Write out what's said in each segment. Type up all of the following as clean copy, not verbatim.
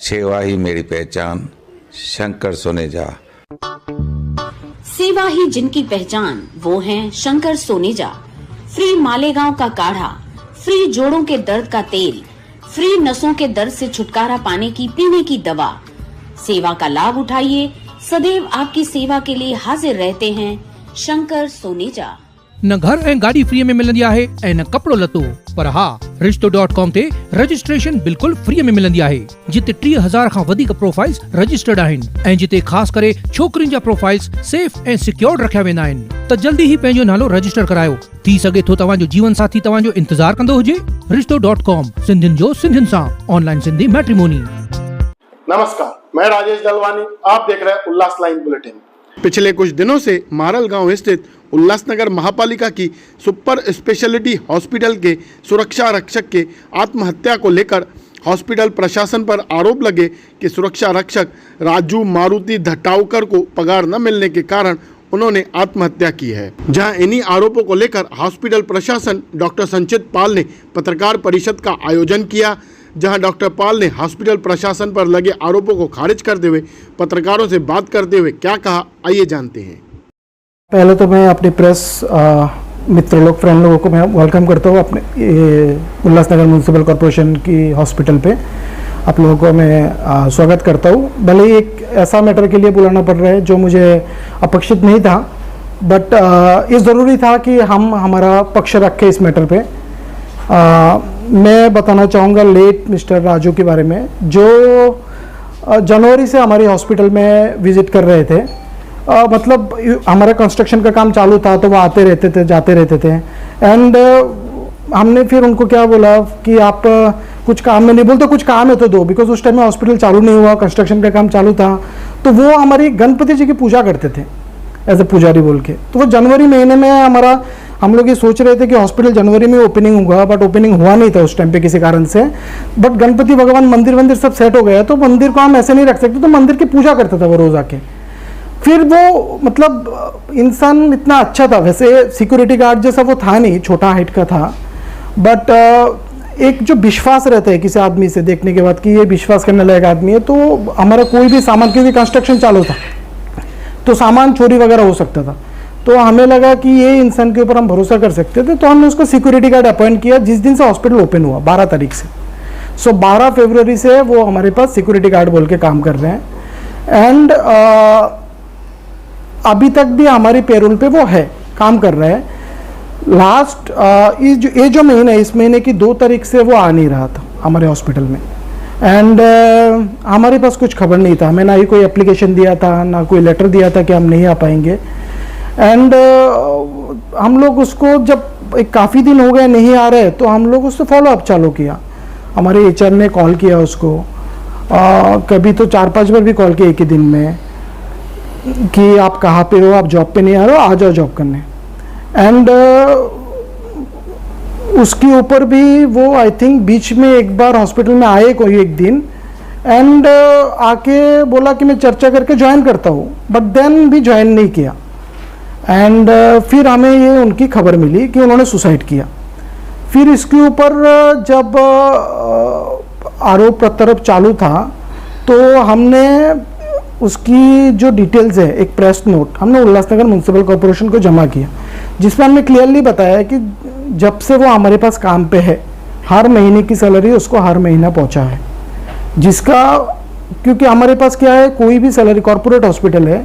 सेवा ही मेरी पहचान, शंकर सोनेजा। सेवा ही जिनकी पहचान, वो हैं शंकर सोनेजा। फ्री मालेगांव का काढ़ा, फ्री जोड़ों के दर्द का तेल, फ्री नसों के दर्द से छुटकारा पाने की पीने की दवा। सेवा का लाभ उठाइए, सदैव आपकी सेवा के लिए हाजिर रहते हैं शंकर सोनेजा। न घर ऐं गाड़ी फ्री में मिलंदी आहे ऐं न कपड़ो लतो, पर हा रिश्तो.com ते रजिस्ट्रेशन बिल्कुल फ्री में मिलंदी आहे, जिते 3000 खां वधीक प्रोफाइल्स रजिस्टर्ड आहिनि ऐं जिते ख़ास करे छोकरियुनि जा प्रोफाइल्स सेफ ऐं सिक्योर्ड रखिया वेंदा आहिनि। त जल्दी ही पंहिंजो नालो रजिस्टर करायो। थी सघे थो तव्हांजो जीवन साथी तव्हांजो इंतजार कंदो हुजे। रिश्तो.com, सिंधियुनि जो सिंधियुनि सां, ऑनलाइन सिंधी मैट्रिमोनी। नमस्कार, मैं राजेश दलवानी, आप देख रहे हैं उल्लास लाइन बुलेटिन। पिछले कुछ दिनों से मारल गांव स्थित उल्लासनगर महापालिका की सुपर स्पेशलिटी हॉस्पिटल के सुरक्षा रक्षक के आत्महत्या को लेकर हॉस्पिटल प्रशासन पर आरोप लगे कि सुरक्षा रक्षक राजू मारुति धटावकर को पगार न मिलने के कारण उन्होंने आत्महत्या की है। जहां इन्हीं आरोपों को लेकर हॉस्पिटल प्रशासन डॉक्टर संचित पाल ने पत्रकार परिषद का आयोजन किया, जहां डॉक्टर पाल ने हॉस्पिटल प्रशासन पर लगे आरोपों को खारिज करते हुए पत्रकारों से बात करते हुए क्या कहा, आइए जानते हैं। पहले तो मैं अपने प्रेस मित्र लोग, फ्रेंड लोगों को मैं वेलकम करता हूँ अपने उल्लासनगर म्यूनसिपल कॉरपोरेशन की हॉस्पिटल पे। आप लोगों को मैं स्वागत करता हूँ। भले ही एक ऐसा मैटर के लिए बुलाना पड़ रहा है जो मुझे अपेक्षित नहीं था, बट ये ज़रूरी था कि हम हमारा पक्ष रखें इस मैटर पे। मैं बताना चाहूँगा लेट मिस्टर राजू के बारे में, जो जनवरी से हमारी हॉस्पिटल में विज़िट कर रहे थे। मतलब हमारा कंस्ट्रक्शन का काम चालू था तो वो आते रहते थे, जाते रहते थे। एंड हमने फिर उनको क्या बोला कि आप कुछ काम में नहीं बोलते, कुछ काम है तो दो, बिकॉज उस टाइम में हॉस्पिटल चालू नहीं हुआ, कंस्ट्रक्शन का काम चालू था। तो वो हमारी गणपति जी की पूजा करते थे एज ए पुजारी बोल के। तो वो जनवरी महीने में हम लोग ये सोच रहे थे कि हॉस्पिटल जनवरी में ओपनिंग होगा, बट ओपनिंग हुआ नहीं था उस टाइम पे किसी कारण से। बट गणपति भगवान मंदिर सब सेट हो गया, तो मंदिर को हम ऐसे नहीं रख सकते, तो मंदिर की पूजा करता था वो रोज आके। फिर वो मतलब इंसान इतना अच्छा था, वैसे सिक्योरिटी गार्ड जैसा वो था नहीं, छोटा हाइट का था, बट एक जो विश्वास रहता है किसी आदमी से देखने के बाद कि ये विश्वास करने लायक आदमी है। तो हमारा कोई भी सामान, क्योंकि कंस्ट्रक्शन चालू था तो सामान चोरी वगैरह हो सकता था, तो हमें लगा कि ये इंसान के ऊपर हम भरोसा कर सकते थे। तो हमने उसको सिक्योरिटी गार्ड अपॉइंट किया जिस दिन से हॉस्पिटल ओपन हुआ, 12 तारीख से। सो 12 फरवरी से वो हमारे पास सिक्योरिटी गार्ड बोल के काम कर रहे हैं। एंड अभी तक भी हमारी पेरोल पे वो है, काम कर रहे हैं। लास्ट ये जो महीना है, इस महीने की 2 तारीख से वो आ नहीं रहा था हमारे हॉस्पिटल में। एंड हमारे पास कुछ खबर नहीं था, हमें ना ही कोई एप्लीकेशन दिया था, ना कोई लेटर दिया था कि हम नहीं आ पाएंगे। एंड हम लोग उसको जब एक काफ़ी दिन हो गए नहीं आ रहे, तो हम लोग उससे फॉलोअप चालू किया। हमारे एचआर ने कॉल किया उसको, कभी तो 4-5 बार भी कॉल किया एक ही दिन में कि आप कहाँ पे हो, आप जॉब पे नहीं आ रहे हो, आ जाओ जॉब करने। एंड उसके ऊपर भी वो आई थिंक बीच में एक बार हॉस्पिटल में आए कोई एक दिन, एंड आके बोला कि मैं चर्चा करके ज्वाइन करता हूँ, बट देन भी ज्वाइन नहीं किया। एंड फिर हमें ये उनकी खबर मिली कि उन्होंने सुसाइड किया। फिर इसके ऊपर जब आरोप प्रत्यारोप चालू था, तो हमने उसकी जो डिटेल्स है, एक प्रेस नोट हमने उल्लासनगर म्यूनसिपल कॉरपोरेशन को जमा किया, जिसमें हमने क्लियरली बताया कि जब से वो हमारे पास काम पे है, हर महीने की सैलरी उसको हर महीना पहुंचा है। जिसका, क्योंकि हमारे पास क्या है, कोई भी सैलरी, कॉर्पोरेट हॉस्पिटल है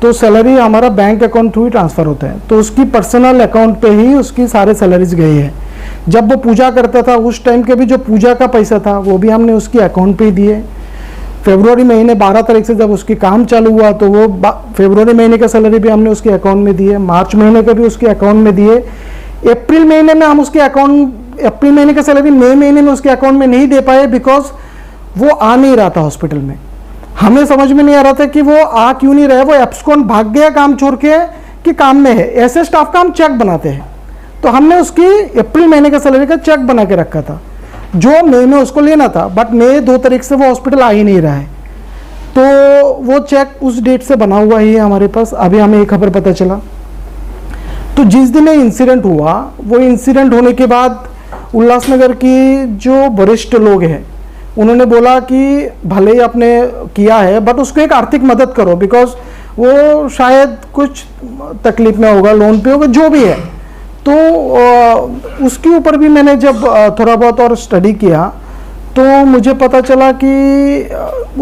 तो सैलरी हमारा बैंक अकाउंट थ्रू ही ट्रांसफ़र होता है, तो उसकी पर्सनल अकाउंट पे ही उसकी सारे सैलरीज गई है। जब वो पूजा करता था उस टाइम के भी जो पूजा का पैसा था वो भी हमने उसकी अकाउंट पे ही दिए। फरवरी महीने 12 तारीख से जब उसकी काम चालू हुआ तो वो फरवरी महीने का सैलरी भी हमने उसके अकाउंट में दिए, मार्च महीने का भी उसके अकाउंट में दिए। अप्रैल महीने में हम उसके अप्रैल महीने का सैलरी मई महीने में उसके अकाउंट में नहीं दे पाए, बिकॉज वो आ नहीं रहा था हॉस्पिटल में। हमें समझ में नहीं आ रहा था कि वो आ क्यों नहीं रहा है, वो एब्सकॉन्ड भाग गया काम छोड़ के कि काम में है। ऐसे स्टाफ का हम चेक बनाते हैं, तो हमने उसकी अप्रैल महीने का सैलरी का चेक बना के रखा था जो मई में उसको लेना था, बट मई 2 तारीख से वो हॉस्पिटल आ ही नहीं रहा है। तो वो चेक उस डेट से बना हुआ ही है हमारे पास। अभी हमें ये खबर पता चला, तो जिस दिन इंसिडेंट हुआ, वो इंसिडेंट होने के बाद उल्लासनगर की जो वरिष्ठ लोग हैं उन्होंने बोला कि भले ही आपने किया है बट उसको एक आर्थिक मदद करो, बिकॉज वो शायद कुछ तकलीफ में होगा, लोन पे होगा, जो भी है। तो उसके ऊपर भी मैंने जब थोड़ा बहुत और स्टडी किया तो मुझे पता चला कि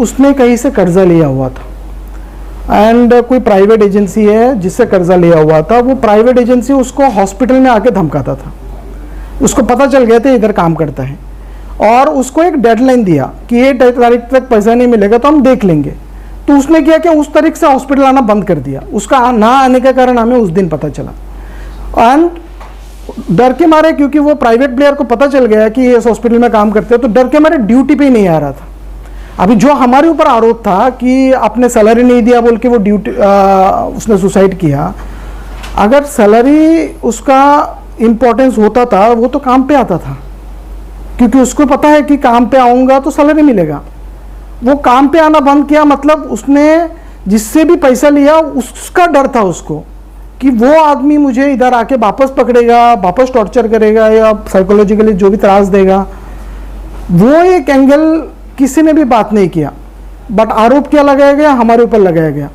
उसने कहीं से कर्जा लिया हुआ था एंड कोई प्राइवेट एजेंसी है जिससे कर्जा लिया हुआ था। वो प्राइवेट एजेंसी उसको हॉस्पिटल में आके धमकाता था। उसको पता चल गया था इधर काम करता है और उसको एक डेडलाइन दिया कि ये तारीख तक पैसा नहीं मिलेगा तो हम देख लेंगे। तो उसने क्या किया, उस तारीख से हॉस्पिटल आना बंद कर दिया। उसका ना आने का कारण हमें उस दिन पता चला एंड डर के मारे, क्योंकि वो प्राइवेट प्लेयर को पता चल गया कि इस हॉस्पिटल में काम करते हैं, तो डर के मारे ड्यूटी पे नहीं आ रहा था। अभी जो हमारे ऊपर आरोप था कि आपने सैलरी नहीं दिया बोल के वो ड्यूटी उसने सुसाइड किया, अगर सैलरी उसका इम्पोर्टेंस होता था वो तो काम पे आता था, क्योंकि उसको पता है कि काम पे आऊँगा तो सैलरी मिलेगा। वो काम पे आना बंद किया, मतलब उसने जिससे भी पैसा लिया उसका डर था उसको कि वो आदमी मुझे इधर आके वापस पकड़ेगा, वापस टॉर्चर करेगा या साइकोलॉजिकली जो भी त्रास देगा। वो एक एंगल किसी ने भी बात नहीं किया, बट आरोप क्या लगाया गया, हमारे ऊपर लगाया गया।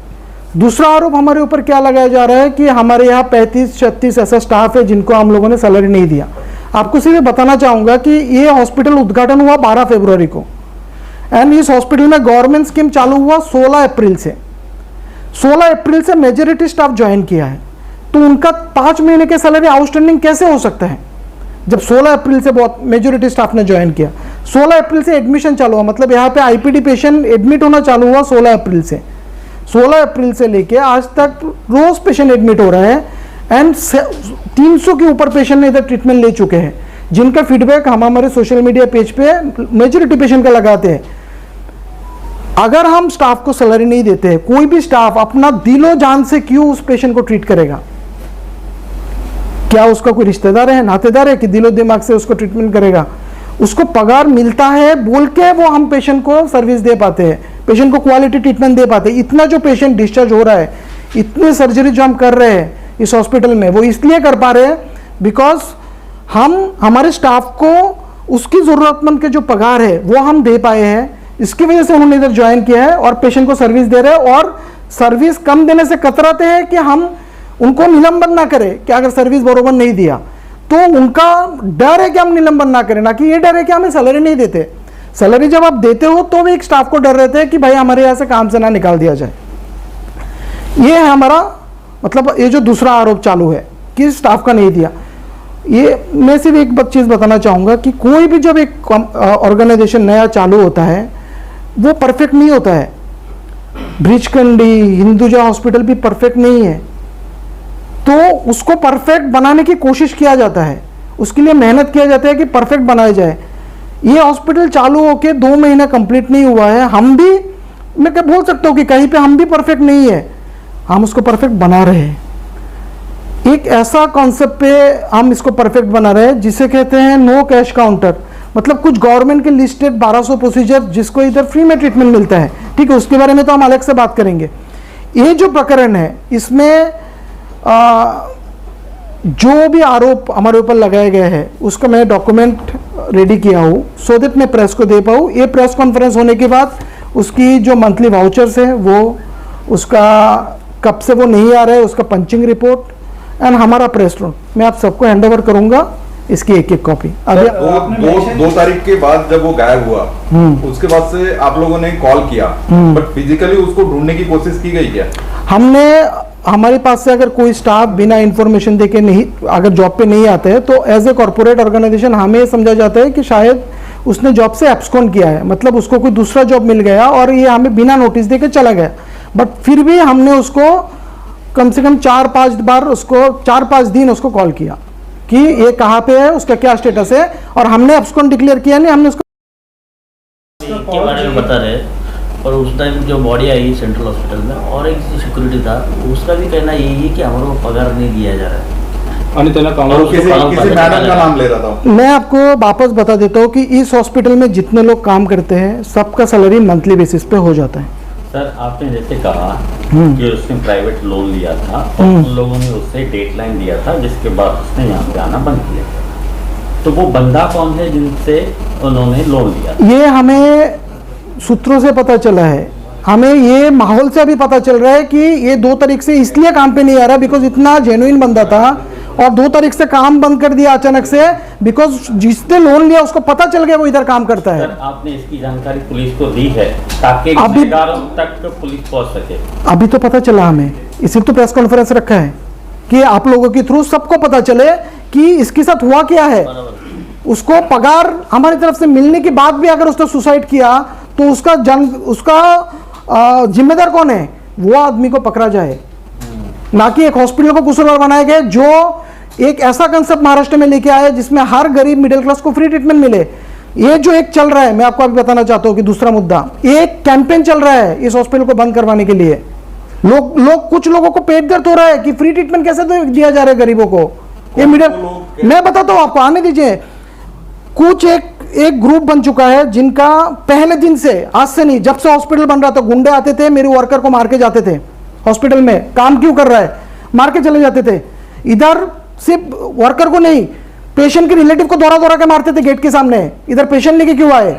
दूसरा आरोप हमारे ऊपर क्या लगाया जा रहा है कि हमारे यहाँ 35-36 ऐसा स्टाफ है जिनको हम लोगों ने सैलरी नहीं दिया। आपको सिर्फ बताना चाहूँगा कि ये हॉस्पिटल उद्घाटन हुआ 12 फरवरी को एंड इस हॉस्पिटल में गवर्नमेंट स्कीम चालू हुआ 16 अप्रैल से। 16 अप्रैल से मेजॉरिटी स्टाफ ज्वाइन किया है, तो उनका 5 महीने के सैलरी आउटस्टैंडिंग कैसे हो सकता है जब 16 अप्रैल से बहुत मेजॉरिटी स्टाफ ने ज्वाइन किया। 16 अप्रैल से एडमिशन चालू हुआ, मतलब यहाँ पे आईपीडी पेशेंट एडमिट होना चालू हुआ 16 अप्रैल से। 16 अप्रैल से लेके आज तक रोज पेशेंट एडमिट हो रहे हैं एंड 300 के ऊपर पेशेंट ने इधर ट्रीटमेंट ले चुके हैं, जिनका फीडबैक हम हमारे सोशल मीडिया पेज पे मेजॉरिटी पेशेंट का लगाते हैं। अगर हम स्टाफ को सैलरी नहीं देते हैं, कोई भी स्टाफ अपना दिलो जान से क्यों उस पेशेंट को ट्रीट करेगा? क्या उसका कोई रिश्तेदार है, नातेदार है कि दिलो दिमाग से उसको ट्रीटमेंट करेगा? उसको पगार मिलता है बोल के वो हम पेशेंट को सर्विस दे पाते हैं, पेशेंट को क्वालिटी ट्रीटमेंट दे पाते हैं। इतना जो पेशेंट डिस्चार्ज हो रहा है, इतने सर्जरी जो हम कर रहे हैं इस हॉस्पिटल में, वो इसलिए कर पा रहे हैं बिकॉज हम हमारे स्टाफ को उसकी ज़रूरतमंद के जो पगार है वो हम दे पाए हैं। इसकी वजह से उन्होंने इधर ज्वाइन किया है और पेशेंट को सर्विस दे रहे हैं, और सर्विस कम देने से कतराते हैं कि हम उनको निलंबन ना करें कि अगर सर्विस बरोबर नहीं दिया तो उनका डर है कि हम निलंबन ना करें, ना कि ये डर है कि हमें सैलरी नहीं देते। सैलरी जब आप देते हो तो भी एक स्टाफ को डर रहता है कि भाई हमारे यहाँ से काम से ना निकाल दिया जाए। ये है हमारा, मतलब ये जो दूसरा आरोप चालू है कि स्टाफ का नहीं दिया। ये मैं सिर्फ एक चीज़ बताना चाहूँगा कि कोई भी जब एक ऑर्गेनाइजेशन नया चालू होता है वो परफेक्ट नहीं होता है। ब्रिचकंडी हिंदुजा हॉस्पिटल भी परफेक्ट नहीं है, तो उसको परफेक्ट बनाने की कोशिश किया जाता है, उसके लिए मेहनत किया जाता है कि परफेक्ट बनाया जाए। ये हॉस्पिटल चालू होके 2 महीना कंप्लीट नहीं हुआ है, हम भी, मैं क्या बोल सकता हूँ कि कहीं पे हम भी परफेक्ट नहीं है, हम उसको परफेक्ट बना रहे हैं। एक ऐसा कॉन्सेप्ट पे हम इसको परफेक्ट बना रहे हैं जिसे कहते हैं नो कैश काउंटर, मतलब कुछ गवर्नमेंट के लिस्टेड 1200 प्रोसीजर जिसको इधर फ्री में ट्रीटमेंट मिलता है, ठीक है, उसके बारे में तो हम अलग से बात करेंगे। ये जो प्रकरण है इसमें जो भी आरोप हमारे ऊपर लगाए गए हैं उसका मैं डॉक्यूमेंट रेडी किया हूँ सो दैट मैं प्रेस को दे पाऊँ। ये प्रेस कॉन्फ्रेंस होने के बाद उसकी जो मंथली वाउचर्स है वो उसका कब से वो नहीं आ रहा है, उसका पंचिंग रिपोर्ट एंड हमारा प्रेस नोट मैं आप सबको हैंड ओवर करूंगा, इसकी एक कॉपी। अभी दो तारीख के बाद जब वो गायब हुआ उसके बाद से आप लोगों ने कॉल किया, बट फिजिकली उसको ढूंढने की कोशिश की गई क्या? हमने, हमारे पास से अगर कोई स्टाफ बिना इंफॉर्मेशन देके नहीं, अगर जॉब पे नहीं आते हैं तो एज ए कॉर्पोरेट ऑर्गेनाइजेशन हमें समझा जाता है कि शायद उसने जॉब से एब्सकॉन्ड किया है, मतलब उसको कोई दूसरा जॉब मिल गया और ये हमें बिना नोटिस देके चला गया। बट फिर भी हमने उसको कम से कम 4-5 बार उसको 4-5 दिन उसको कॉल किया कि ये कहाँ पे है, उसका क्या स्टेटस है, और हमने एब्सकॉन्ड डिक्लेयर किया नहीं, हमने उसको के बारे में बता रहे। और उस टाइम जो बॉडी आई सेंट्रल हॉस्पिटल में और एक सिक्योरिटी था, उसका भी कहना यही है कि हमारे को पगार नहीं दिया जा रहा है। किसी मैडम का नाम ले रहा था। मैं आपको वापस बता देता हूँ कि इस हॉस्पिटल में जितने लोग काम करते हैं सबका सैलरी मंथली बेसिस पे हो जाता है। सर आपने जैसे कहा कि उसने प्राइवेट लोन लिया था और उन लोगों ने उससे डेडलाइन दिया था जिसके बाद उसने यहाँ पे आना बंद किया। तो वो बंदा कौन है जिनसे उन्होंने लोन लिया? ये हमें सूत्रों से पता चला है, हमें ये माहौल से अभी पता चल रहा है कि ये 2 तारीख से इसलिए काम पे नहीं आ रहा बिकॉज इतना जेन्युइन बंदा था, और 2 तारीख से काम बंद कर दिया अचानक से बिकॉज जिसने लोन लिया उसको पता चल गया वो इधर काम करता है। सर, आपने इसकी जानकारी पुलिस को दी है ताकि अभी- गुनहगारों तक पुलिस पहुंच सके? अभी तो पता चला हमें, इसी तो प्रेस कॉन्फ्रेंस रखा है कि आप लोगों के थ्रू सबको पता चले कि इसके साथ हुआ क्या है। उसको पगार हमारी तरफ से मिलने के बाद भी अगर उसने सुसाइड किया तो उसका जिम्मेदार कौन है? वो आदमी को पकड़ा जाए, ना कि एक हॉस्पिटल को कसूरवार बनाया गया जो एक ऐसा कंसेप्ट महाराष्ट्र में लेके आया जिसमें हर गरीब मिडिल क्लास को फ्री ट्रीटमेंट मिले। ये जो एक चल रहा है, मैं आपको अभी बताना चाहता हूं कि दूसरा मुद्दा, एक कैंपेन चल रहा है इस हॉस्पिटल को बंद करवाने के लिए। लोग कुछ लोगों को पेट दर्द हो रहा है कि फ्री ट्रीटमेंट कैसे दिया जा रहा है गरीबों को। ये मिडिल, मैं बताता हूं आपको, आने दीजिए। कुछ एक ग्रुप बन चुका है जिनका पहले दिन से, आज से नहीं, जब से हॉस्पिटल बन रहा था, गुंडे आते थे, मेरे वर्कर को मार के जाते थे हॉस्पिटल में। काम क्यों कर रहा है? मार के चले जाते थे। इधर सिर्फ वर्कर को नहीं, पेशेंट के रिलेटिव को दौरा के मारते थे गेट के सामने। इधर पेशेंट लेके क्यों आए?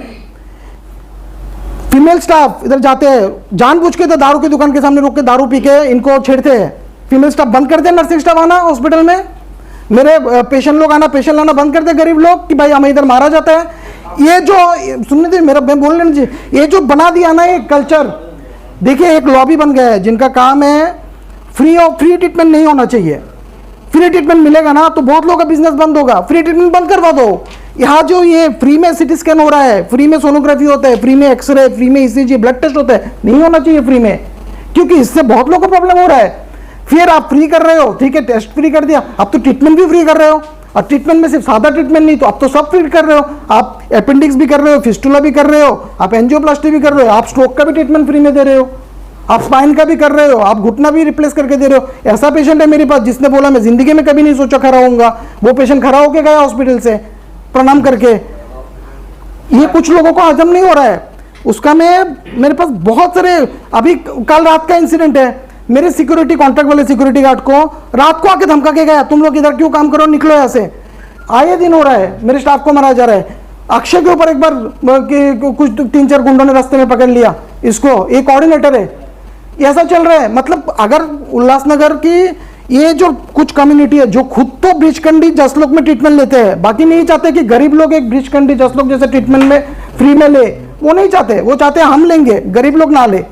फीमेल स्टाफ इधर जाते हैं जानबूझ के, तो दारू की दुकान के सामने रोक के दारू पी के इनको छेड़ते हैं। फीमेल स्टाफ बंद कर दे, नर्सिंग स्टाफ आना हॉस्पिटल में, मेरे पेशेंट लोग आना, पेशेंट लाना बंद कर दे गरीब लोग कि भाई हमें इधर मारा जाता है। ये जो सुनने दे, मेरा मैं बोल लेना चाहिए, ये जो बना दिया ना एक कल्चर, देखिए एक लॉबी बन गया है जिनका काम है फ्री ट्रीटमेंट नहीं होना चाहिए। फ्री ट्रीटमेंट मिलेगा ना तो बहुत लोगों का बिजनेस बंद होगा। फ्री ट्रीटमेंट बंद करवा दो। यहाँ जो ये फ्री में सिटी स्कैन हो रहा है, फ्री में सोनोग्राफी होता है, फ्री में एक्सरे, फ्री में ईसीजी, ब्लड टेस्ट होता है, नहीं होना चाहिए फ्री में, क्योंकि इससे बहुत लोगों को प्रॉब्लम हो रहा है। फिर आप फ्री कर रहे हो, ठीक है, टेस्ट फ्री कर दिया, अब तो ट्रीटमेंट भी फ्री कर रहे हो। और ट्रीटमेंट में सिर्फ सादा ट्रीटमेंट नहीं, तो अब तो सब फ्री कर रहे हो। आप अपेंडिक्स भी कर रहे हो, फिस्टुला भी कर रहे हो, आप एंजियोप्लास्टी भी कर रहे हो, आप स्ट्रोक का भी ट्रीटमेंट फ्री में दे रहे हो, आप स्पाइन का भी कर रहे हो, आप घुटना भी रिप्लेस करके दे रहे हो। ऐसा पेशेंट है मेरे पास जिसने बोला मैं जिंदगी में कभी नहीं सोचा खड़ा होऊंगा, वो पेशेंट खड़ा होके गया हॉस्पिटल से प्रणाम करके। ये कुछ लोगों को हजम नहीं हो रहा है उसका। मेरे पास बहुत सारे, अभी कल रात का इंसिडेंट है, मेरे सिक्योरिटी कॉन्ट्रैक्ट वाले सिक्योरिटी गार्ड को रात को आके धमका के गया, तुम लोग इधर क्यों काम करो, निकलो यहाँ से। आए दिन हो रहा है, मेरे स्टाफ को मारा जा रहा है। अक्षय के ऊपर एक बार कुछ 3-4 गुंडों ने रास्ते में पकड़ लिया इसको, एक कोऑर्डिनेटर है। ऐसा चल रहा है। मतलब अगर उल्लासनगर की ये जो कुछ कम्युनिटी है जो खुद तो ब्रिजकंडी जसलोक में ट्रीटमेंट लेते हैं, बाकी नहीं चाहते कि गरीब लोग एक ब्रिजकंडी जसलोक जैसे ट्रीटमेंट में फ्री में ले, वो नहीं चाहते। वो चाहते हैं हम लेंगे, गरीब लोग ना ले।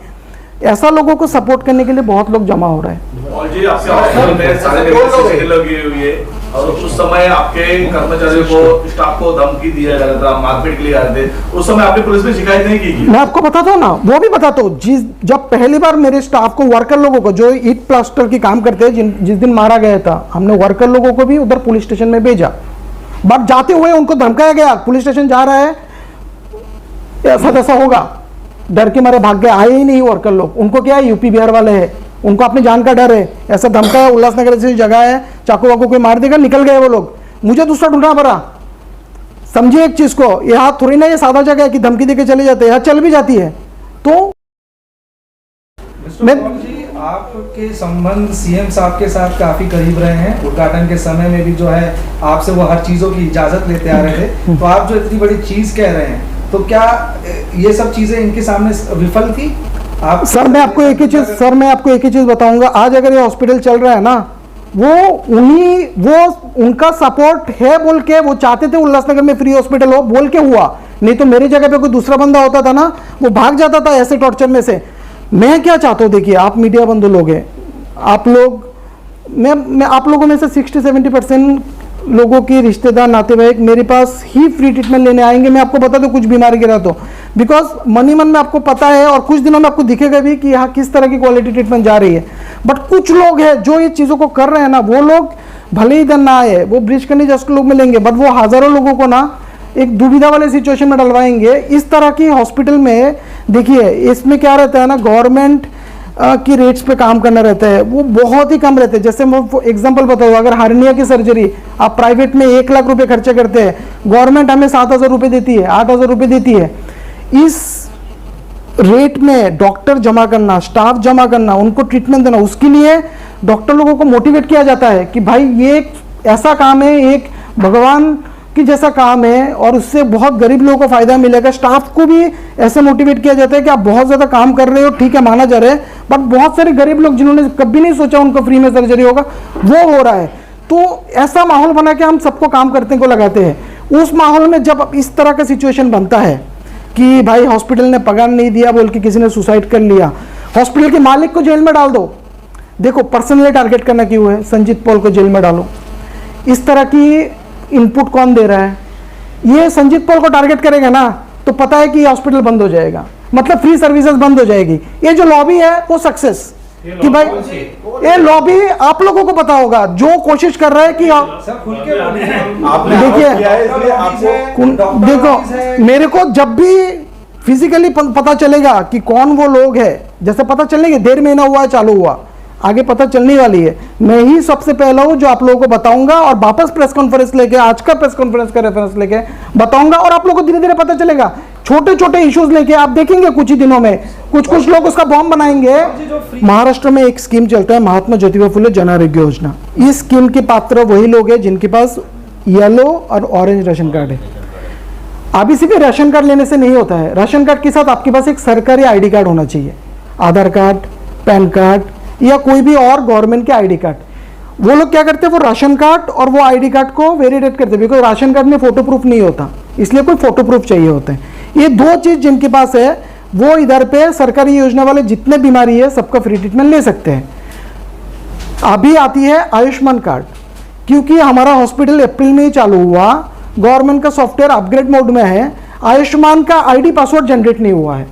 ऐसा लोगों को सपोर्ट करने के लिए बहुत लोग जमा हो रहे हैं। और जी आपके हॉस्पिटल में सारे सीसीटीवी लगी हुई है, और उस समय आपके कर्मचारियों को, स्टाफ को धमकी दिया जा रहा था, मारपीट के लिए आ रहे थे, उस समय आपने पुलिस में शिकायत नहीं की? मैं आपको बताता हूँ ना, वो भी बताता हूँ। जब पहली बार मेरे स्टाफ को, वर्कर लोगों को जो ईट प्लास्टर की काम करते हैं, जिस दिन मारा गया था, हमने वर्कर लोगों को भी उधर पुलिस स्टेशन में भेजा। बट जाते हुए उनको धमकाया गया, पुलिस स्टेशन जा रहा है, ऐसा तैसा होगा, डर के मारे भाग गए, आए ही नहीं वर्कर लोग। उनको क्या है, यूपी बिहार वाले हैं, उनको अपनी जान का डर है। ऐसा धमका है, उल्लासनगर जैसी जगह है, चाकू वाकू कोई मार देगा, निकल गए वो लोग। मुझे दूसरा ढूंढना पड़ा। समझिए एक चीज को, यहाँ थोड़ी ना ये सादा जगह है कि धमकी देके चले जाते हैं, यहाँ चल भी जाती है। तो मैं जी, आपके संबंध सीएम साहब के साथ काफी करीब रहे हैं। उद्घाटन के समय में भी जो है आपसे वो हर चीजों की इजाजत लेते आ रहे थे, तो आप जो इतनी बड़ी चीज कह रहे हैं, तो क्या ये सब चीजें इनके सामने विफल थी? आप सर मैं आपको एक ही चीज बताऊंगा। आज अगर ये हॉस्पिटल चल रहा है ना, वो उनका सपोर्ट है बोल के, वो चाहते थे उल्लासनगर में फ्री हॉस्पिटल हो बोल के हुआ। नहीं तो मेरी जगह पे कोई दूसरा बंदा होता था ना, वो भाग जाता था ऐसे टॉर्चर में से। मैं क्या चाहता हूँ, देखिए आप मीडिया बंधु लोग हैं, आप लोग, मैं आप लोगों में से 60-70% लोगों के रिश्तेदार नातेवाईक मेरे पास ही फ्री ट्रीटमेंट लेने आएंगे। मैं आपको बता दूं कुछ बीमारी गिरा तो, बिकॉज मन में आपको पता है, और कुछ दिनों में आपको दिखेगा भी कि यहाँ किस तरह की क्वालिटी ट्रीटमेंट जा रही है। बट कुछ लोग हैं जो ये चीज़ों को कर रहे हैं ना, वो लोग भले ही इधर ना आए, वो ब्रिजकंडी जस्ट लोग मिलेंगे, बट वो हजारों लोगों को ना एक दुविधा वाले सिचुएशन में डलवाएंगे। इस तरह की हॉस्पिटल में देखिए, इसमें क्या रहता है ना, गवर्नमेंट की रेट्स पे काम करना रहता है, वो बहुत ही कम रहते हैं। जैसे मैं एग्जांपल बताऊँ, अगर हार्निया की सर्जरी आप प्राइवेट में 1 लाख रुपए खर्चे करते हैं, गवर्नमेंट हमें 7,000 रुपये देती है, 8,000 रुपये देती है। इस रेट में डॉक्टर जमा करना, स्टाफ जमा करना, उनको ट्रीटमेंट देना, उसके लिए डॉक्टर लोगों को मोटिवेट किया जाता है कि भाई ये एक ऐसा काम है, एक भगवान कि जैसा काम है और उससे बहुत गरीब लोगों को फायदा मिलेगा। स्टाफ को भी ऐसे मोटिवेट किया जाता है कि आप बहुत ज़्यादा काम कर रहे हो, ठीक है, माना जा रहा है, बट बहुत सारे गरीब लोग जिन्होंने कभी नहीं सोचा उनको फ्री में सर्जरी होगा, वो हो रहा है। तो ऐसा माहौल बना के हम सबको काम करने को लगाते हैं। उस माहौल में जब इस तरह का सिचुएशन बनता है कि भाई हॉस्पिटल ने पगार नहीं दिया बोल के किसी ने सुसाइड कर लिया, हॉस्पिटल के मालिक को जेल में डाल दो। देखो पर्सनली टारगेट करना क्यों है, संजीत पॉल को जेल में डालो। इस तरह की इनपुट कौन दे रहा है? ये संजीत पॉल को टारगेट करेगा ना तो पता है कि हॉस्पिटल बंद हो जाएगा, मतलब फ्री सर्विसेज बंद हो जाएगी। ये जो लॉबी है वो सक्सेस कि भाई ये लॉबी आप लोगों को पता होगा, जो कोशिश कर रहा है कि देखो मेरे को जब भी फिजिकली पता चलेगा कि कौन वो लोग है, जैसे पता चलने के 1.5 महीना हुआ है चालू हुआ, आगे पता चलने वाली है, मैं ही सबसे पहला हूं जो आप लोगों को बताऊंगा और वापस प्रेस कॉन्फ्रेंस लेके, आज का प्रेस कॉन्फ्रेंस का रेफरेंस लेके बताऊंगा और आप लोगों को धीरे धीरे पता चलेगा। छोटे छोटे इश्यूज लेके आप देखेंगे कुछ ही दिनों में कुछ लोग उसका बॉम्ब बनाएंगे। महाराष्ट्र में एक स्कीम चलता है महात्मा ज्योतिबा फुले जन आरोग्य योजना। इस स्कीम के पात्र वही लोग हैं जिनके पास येलो और ऑरेंज राशन कार्ड है। अभी सिर्फ राशन कार्ड लेने से नहीं होता है, राशन कार्ड के साथ आपके पास एक सरकारी आईडी कार्ड होना चाहिए, आधार कार्ड, पैन कार्ड या कोई भी और गवर्नमेंट के आईडी कार्ड। वो लोग क्या करते हैं, वो राशन कार्ड और वो आईडी कार्ड को वेरीडेट करते हैं, बिकॉज राशन कार्ड में फोटो प्रूफ नहीं होता, इसलिए कोई फोटो प्रूफ चाहिए होते हैं। ये दो चीज जिनके पास है वो इधर पे सरकारी योजना वाले जितने बीमारी है सबका फ्री ट्रीटमेंट ले सकते हैं। अभी आती है आयुष्मान कार्ड, क्योंकि हमारा हॉस्पिटल अप्रैल में ही चालू हुआ, गवर्नमेंट का सॉफ्टवेयर अपग्रेड मोड में है, आयुष्मान का आईडी पासवर्ड जनरेट नहीं हुआ है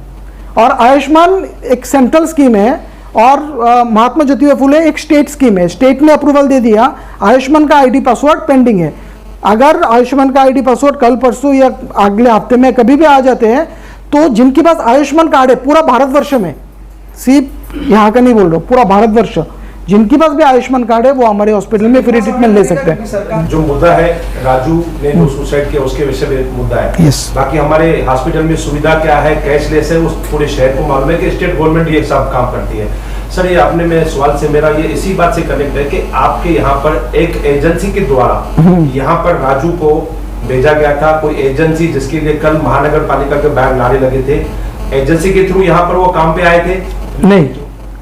और आयुष्मान एक सेंट्रल स्कीम है और महात्मा ज्योतिबा फुले एक स्टेट स्कीम है। स्टेट ने अप्रूवल दे दिया, आयुष्मान का आईडी पासवर्ड पेंडिंग है। अगर आयुष्मान का आईडी पासवर्ड कल परसों या अगले हफ्ते में कभी भी आ जाते हैं तो जिनके पास आयुष्मान कार्ड है पूरा भारतवर्ष में, सिर्फ यहाँ का नहीं बोल रहा, पूरा भारतवर्ष जिनके पास भी आयुष्मान कार्ड है वो हमारे हॉस्पिटल में फ्री ट्रीटमेंट ले सकते हैं। जो मुद्दा है राजू ने जो सुसाइड किया उसके विषय में मुद्दा है। yes. बाकी हमारे हॉस्पिटल में सुविधा क्या है, कैशलेस है, उस पूरे शहर को मालूम है कि स्टेट गवर्नमेंट ये सब काम करती है। सर ये आपने मेरे सवाल से मेरा ये इसी बात से कनेक्ट है कि आपके यहाँ पर एक एजेंसी के द्वारा यहाँ पर राजू को भेजा गया था, कोई एजेंसी जिसके लिए कल महानगर पालिका के बैनर नारे लगे थे, एजेंसी के थ्रू यहाँ पर वो काम पे आए थे? नहीं,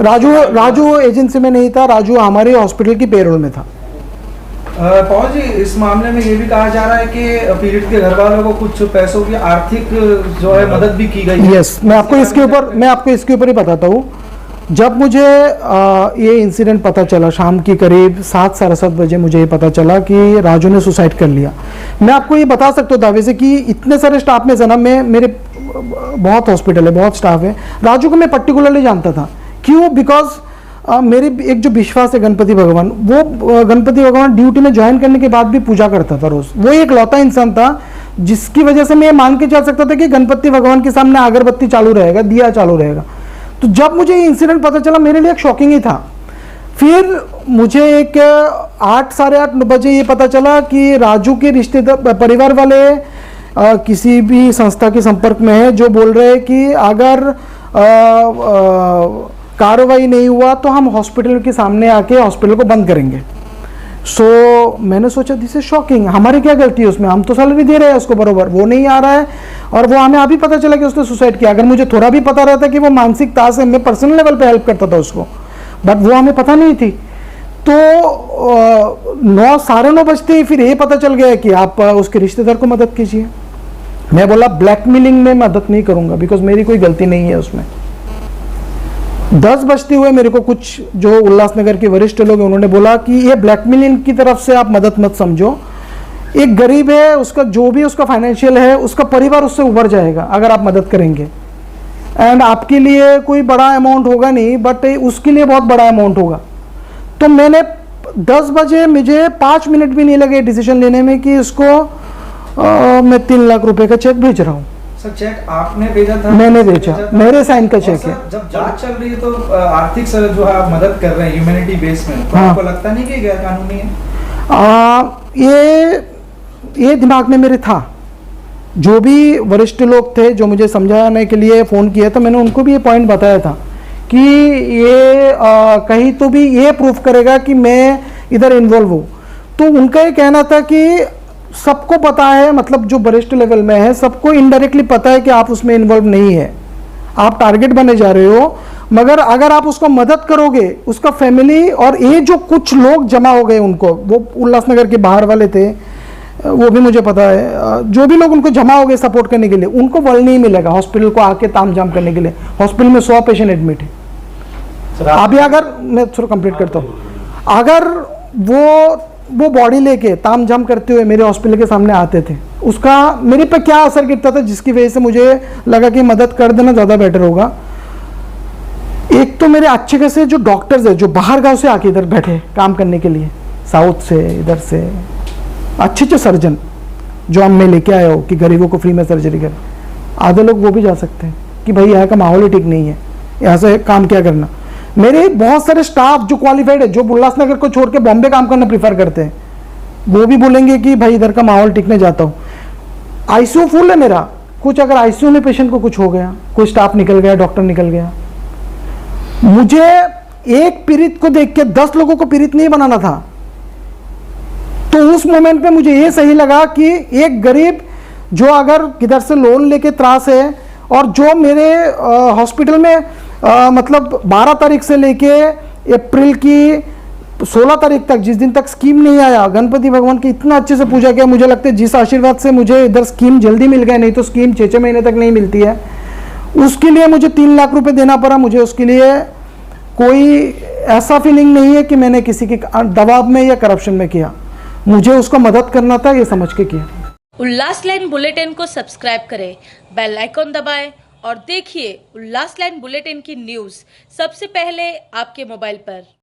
राजू एजेंसी में नहीं था, राजू हमारे हॉस्पिटल की पेरोल में था। पवन जी, इस मामले में ये भी कहा जा रहा है कि पीड़ित के घर वालों को कुछ पैसों की आर्थिक जो है मदद भी की गई है। यस, मैं आपको इसके ऊपर ही बताता हूँ। जब मुझे ये इंसिडेंट पता चला शाम की करीब 7 साढ़े 7 बजे मुझे ये पता चला कि राजू ने सुसाइड कर लिया। मैं आपको ये बता सकता हूँ दावे से कि इतने सारे स्टाफ में से ना, मेरे बहुत हॉस्पिटल है, बहुत स्टाफ है, राजू को मैं पर्टिकुलरली जानता था। क्यों? बिकॉज मेरे एक जो विश्वास है गणपति भगवान, वो गणपति भगवान ड्यूटी में ज्वाइन करने के बाद भी पूजा करता था रोज। वो एक लौता इंसान था जिसकी वजह से मैं मान के चल सकता था कि गणपति भगवान के सामने अगरबत्ती चालू रहेगा, दिया चालू रहेगा। तो जब मुझे ये इंसिडेंट पता चला मेरे लिए एक शॉकिंग ही था। फिर मुझे एक 8 साढ़े 8 बजे ये पता चला कि राजू के रिश्तेदार परिवार वाले किसी भी संस्था के संपर्क में है जो बोल रहे हैं कि अगर कार्रवाई नहीं हुआ तो हम हॉस्पिटल के सामने आके हॉस्पिटल को बंद करेंगे। मैंने सोचा दिस इज शॉकिंग, हमारी क्या गलती है उसमें, हम तो सैलरी दे रहे हैं उसको बरोबर, वो नहीं आ रहा है और वो हमें अभी पता चला कि उसने सुसाइड किया। अगर मुझे थोड़ा भी पता रहता कि वो मानसिक तार से मैं पर्सनल लेवल पे हेल्प करता था उसको, बट वो हमें पता नहीं थी। तो 9 साढ़े 9 बजते ही फिर ये पता चल गया कि आप उसके रिश्तेदार को मदद कीजिए। मैं बोला ब्लैकमेलिंग में मदद नहीं करूंगा बिकॉज मेरी कोई गलती नहीं है उसमें। 10 बजते हुए मेरे को कुछ जो उल्लासनगर के वरिष्ठ लोग हैं उन्होंने बोला कि ये ब्लैकमेलिंग की तरफ से आप मदद मत समझो, एक गरीब है, उसका जो भी उसका फाइनेंशियल है उसका परिवार उससे उभर जाएगा अगर आप मदद करेंगे। एंड आपके लिए कोई बड़ा अमाउंट होगा नहीं बट उसके लिए बहुत बड़ा अमाउंट होगा। तो मैंने 10 बजे मुझे 5 मिनट भी नहीं लगे डिसीजन लेने में कि इसको मैं 3 लाख रुपए का चेक भेज रहा हूँ। सर चेक आपने भेजा था? मैंने भेजा, मेरे साइन का चेक है। जब जांच चल रही है तो आर्थिक सर जो है आप मदद कर रहे हैं ह्यूमैनिटी बेस में, तो आपको लगता नहीं कि गैर कानूनी है? ये दिमाग में मेरे था। जो भी वरिष्ठ लोग थे जो मुझे समझाने के लिए फ़ोन किया था मैंने उनको भी ये पॉइंट बताया था कि ये कहीं तो भी ये प्रूफ करेगा कि मैं इधर इन्वॉल्व हूँ। तो उनका ये कहना था कि सबको पता है, मतलब जो वरिष्ठ लेवल में है सबको इनडायरेक्टली पता है कि आप उसमें इन्वॉल्व नहीं है, आप टारगेट बने जा रहे हो। मगर अगर आप उसको मदद करोगे, उसका फैमिली और ये जो कुछ लोग जमा हो गए उनको, वो उल्लासनगर के बाहर वाले थे, वो भी मुझे पता है, जो भी लोग उनको जमा हो गए सपोर्ट करने के लिए, उनको बल नहीं मिलेगा हॉस्पिटल को आके तामझाम करने के लिए। हॉस्पिटल में 100 पेशेंट एडमिट है। अभी अगर मैं थोड़ा कंप्लीट करता हूँ, अगर वो बॉडी लेके तामझाम करते हुए मेरे हॉस्पिटल के सामने आते थे, उसका मेरे पे क्या असर गिरता था, जिसकी वजह से मुझे लगा कि मदद कर देना ज़्यादा बेटर होगा। एक तो मेरे अच्छे खासे जो डॉक्टर्स है जो बाहर गांव से आके इधर बैठे काम करने के लिए, साउथ से, इधर से अच्छे सर्जन जो हम मैं लेके आया हो कि गरीबों को फ्री में सर्जरी करें, आधे लोग वो भी जा सकते हैं कि भाई यहाँ का माहौल ही ठीक नहीं है, यहाँ से काम क्या करना। मेरे बहुत सारे स्टाफ जो क्वालिफाइड है, जो उल्लासनगर को छोड़ के बॉम्बे काम करना प्रीफर करते हैं, वो भी बोलेंगे कि भाई इधर का माहौल ठीक नहीं, जाता हूँ। आईसीयू फुल है मेरा, कुछ अगर आईसीयू में पेशेंट को कुछ हो गया, कोई स्टाफ निकल गया, डॉक्टर निकल गया, मुझे एक पीड़ित को देख के 10 लोगों को पीड़ित नहीं बनाना था। तो उस मोमेंट पे मुझे ये सही लगा कि एक गरीब जो अगर किधर से लोन लेके त्रास है, और जो मेरे हॉस्पिटल में मतलब 12 तारीख से लेके अप्रैल की 16 तारीख तक, जिस दिन तक स्कीम नहीं आया, गणपति भगवान की इतना अच्छे से पूजा किया। मुझे लगता है जिस आशीर्वाद से मुझे इधर स्कीम जल्दी मिल गया, नहीं तो स्कीम 6-6 महीने तक नहीं मिलती है, उसके लिए मुझे 3 लाख रुपए देना पड़ा। मुझे उसके लिए कोई ऐसा फीलिंग नहीं है कि मैंने किसी के दबाव में या करप्शन में किया, मुझे उसको मदद करना था, ये समझ के किया। उल्लास लाइन बुलेटिन को सब्सक्राइब करें, बेल आइकॉन दबाएं और देखिए उल्लास लाइन बुलेटिन की न्यूज़ सबसे पहले आपके मोबाइल पर।